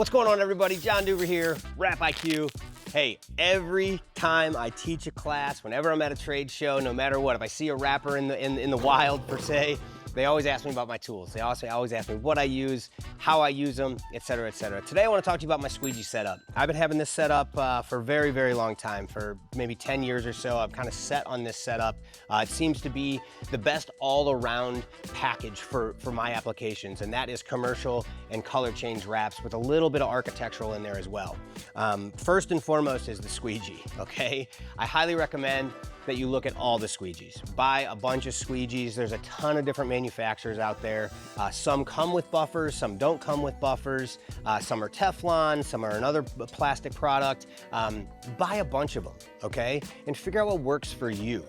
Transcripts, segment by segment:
What's going on, everybody? John Duever here, WrapIQ. Hey, every time I teach a class, whenever I'm at a trade show, no matter what, if I see a wrapper in the wild per se, they always ask me about my tools. They always ask me what I use, how I use them, etc., etc. Today I want to talk to you about my squeegee setup. I've been having this set up for a very, very long time, for maybe 10 years or so. I'm kind of set on this setup. It seems to be the best all-around package for my applications, and that is commercial and color change wraps with a little bit of architectural in there as well. First and foremost is the squeegee, okay? I highly recommend that you look at all the squeegees. Buy a bunch of squeegees. There's a ton of different manufacturers out there. Some come with buffers, some don't come with buffers. Some are Teflon, some are another plastic product. Buy a bunch of them, okay? And figure out what works for you.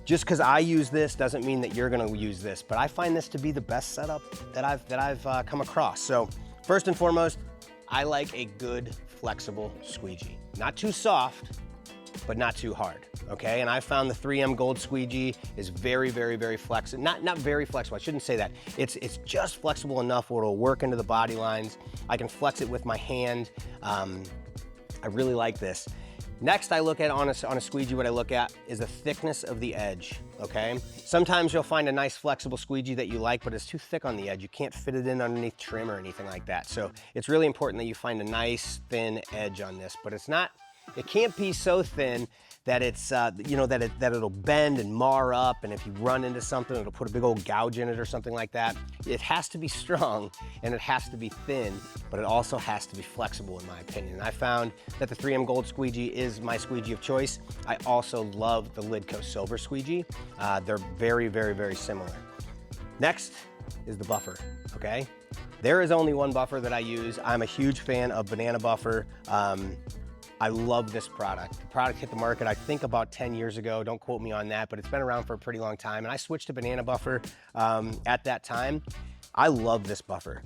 Just because I use this doesn't mean that you're gonna use this, but I find this to be the best setup that I've come across. So first and foremost, I like a good flexible squeegee. Not too soft, but not too hard, okay? And I found the 3M Gold Squeegee is very, very, very flexible. Not very flexible, I shouldn't say that. It's just flexible enough where it'll work into the body lines. I can flex it with my hand. I really like this. Next, I look at on a squeegee, what I look at is the thickness of the edge, okay? Sometimes you'll find a nice flexible squeegee that you like, but it's too thick on the edge. You can't fit it in underneath trim or anything like that. So it's really important that you find a nice thin edge on this, but it can't be so thin that it's, that it'll bend and mar up, and if you run into something, it'll put a big old gouge in it or something like that. It has to be strong and it has to be thin, but it also has to be flexible in my opinion. And I found that the 3M Gold Squeegee is my squeegee of choice. I also love the Lidco Silver Squeegee. They're very, very, very similar. Next is the buffer, okay? There is only one buffer that I use. I'm a huge fan of Banana Buffer. I love this product. The product hit the market, I think, about 10 years ago. Don't quote me on that, but it's been around for a pretty long time. And I switched to Banana Buffer at that time. I love this buffer.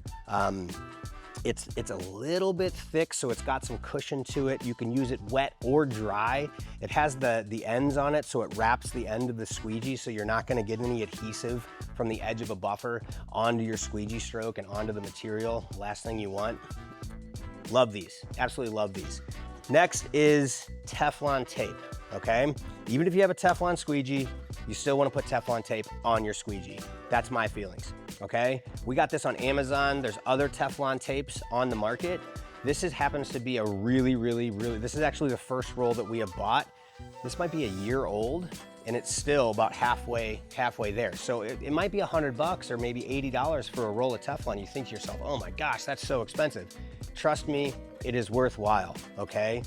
It's a little bit thick, so it's got some cushion to it. You can use it wet or dry. It has the ends on it, so it wraps the end of the squeegee, so you're not gonna get any adhesive from the edge of a buffer onto your squeegee stroke and onto the material. Last thing you want. Love these, absolutely love these. Next is Teflon tape, okay? Even if you have a Teflon squeegee, you still wanna put Teflon tape on your squeegee. That's my feelings, okay? We got this on Amazon. There's other Teflon tapes on the market. This happens to be a really, really, really, this is actually the first roll that we have bought. This might be a year old, and it's still about halfway there. So it might be $100 or maybe $80 for a roll of Teflon. You think to yourself, oh my gosh, that's so expensive. Trust me, it is worthwhile, okay?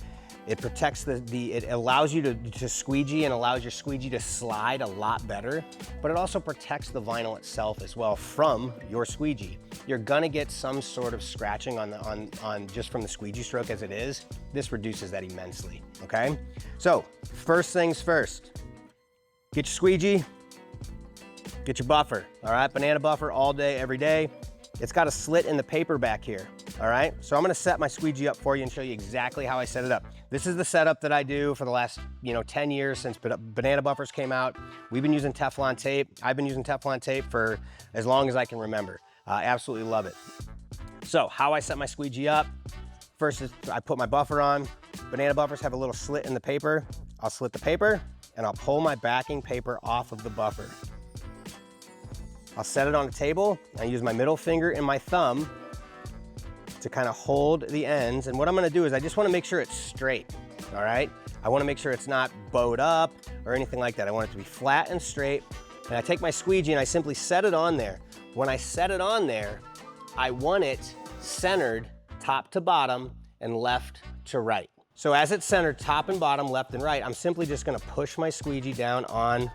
It protects it allows you to squeegee and allows your squeegee to slide a lot better, but it also protects the vinyl itself as well from your squeegee. You're gonna get some sort of scratching on just from the squeegee stroke as it is. This reduces that immensely, okay? So, first things first. Get your squeegee, get your buffer, all right? Banana Buffer all day, every day. It's got a slit in the paper back here, all right? So I'm gonna set my squeegee up for you and show you exactly how I set it up. This is the setup that I do for the last 10 years since Banana Buffers came out. We've been using Teflon tape. I've been using Teflon tape for as long as I can remember. Absolutely love it. So how I set my squeegee up, first is I put my buffer on. Banana Buffers have a little slit in the paper. I'll slit the paper, and I'll pull my backing paper off of the buffer. I'll set it on the table. I use my middle finger and my thumb to kind of hold the ends. And what I'm gonna do is I just wanna make sure it's straight, all right? I wanna make sure it's not bowed up or anything like that. I want it to be flat and straight. And I take my squeegee and I simply set it on there. When I set it on there, I want it centered top to bottom and left to right. So as it's centered top and bottom, left and right, I'm simply just gonna push my squeegee down on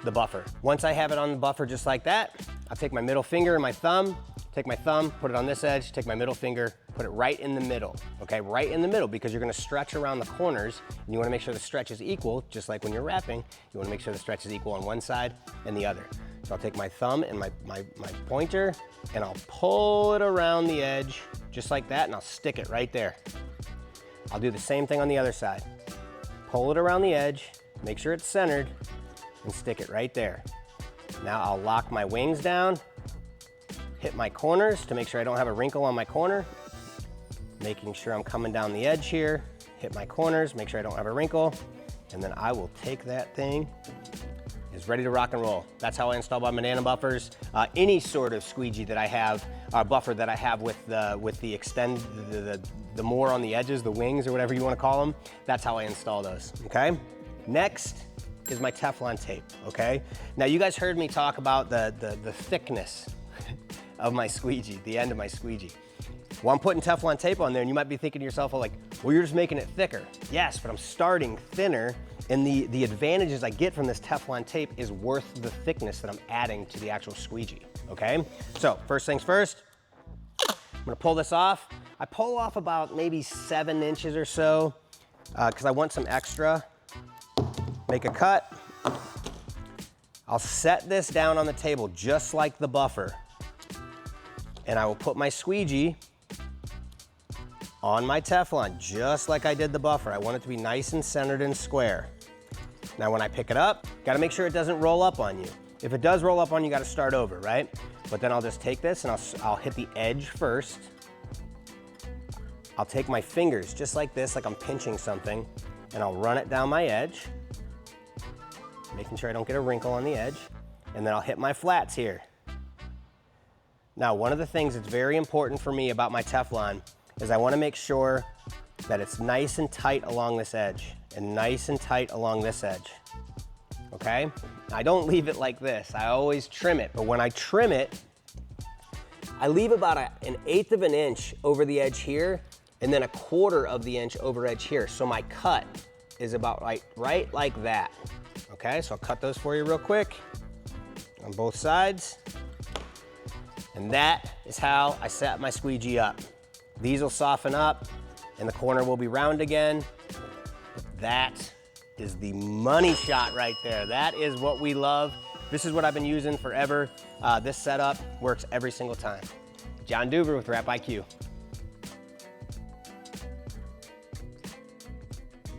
the buffer. Once I have it on the buffer just like that, I'll take my middle finger and my thumb, take my thumb, put it on this edge, take my middle finger, put it right in the middle, okay? Right in the middle, because you're gonna stretch around the corners, and you wanna make sure the stretch is equal, just like when you're wrapping, you wanna make sure the stretch is equal on one side and the other. So I'll take my thumb and my pointer, and I'll pull it around the edge, just like that, and I'll stick it right there. I'll do the same thing on the other side. Pull it around the edge, make sure it's centered, and stick it right there. Now I'll lock my wings down, hit my corners to make sure I don't have a wrinkle on my corner, making sure I'm coming down the edge here, hit my corners, make sure I don't have a wrinkle, and then I will take that thing. Is ready to rock and roll. That's how I install my banana buffers. Any sort of squeegee that I have, buffer that I have with the extend, the more on the edges, the wings or whatever you want to call them, that's how I install those, okay? Next is my Teflon tape, okay? Now you guys heard me talk about the thickness of my squeegee, the end of my squeegee. Well, I'm putting Teflon tape on there and you might be thinking to yourself, like, well, you're just making it thicker. Yes, but I'm starting thinner, and the advantages I get from this Teflon tape is worth the thickness that I'm adding to the actual squeegee, okay? So first things first, I'm gonna pull this off. I pull off about maybe 7 inches or so because I want some extra. Make a cut. I'll set this down on the table just like the buffer, and I will put my squeegee on my Teflon, just like I did the buffer. I want it to be nice and centered and square. Now when I pick it up, gotta make sure it doesn't roll up on you. If it does roll up on you, gotta start over, right? But then I'll just take this and I'll hit the edge first. I'll take my fingers just like this, like I'm pinching something, and I'll run it down my edge, making sure I don't get a wrinkle on the edge, and then I'll hit my flats here. Now, one of the things that's very important for me about my Teflon is I want to make sure that it's nice and tight along this edge and nice and tight along this edge, okay? I don't leave it like this. I always trim it, but when I trim it, I leave about an 1/8 of an inch over the edge here and then 1/4 of the inch over edge here. So my cut is about right like that, okay? So I'll cut those for you real quick on both sides. And that is how I set my squeegee up. These will soften up and the corner will be round again. That is the money shot right there. That is what we love. This is what I've been using forever. This setup works every single time. John Duever with WrapIQ.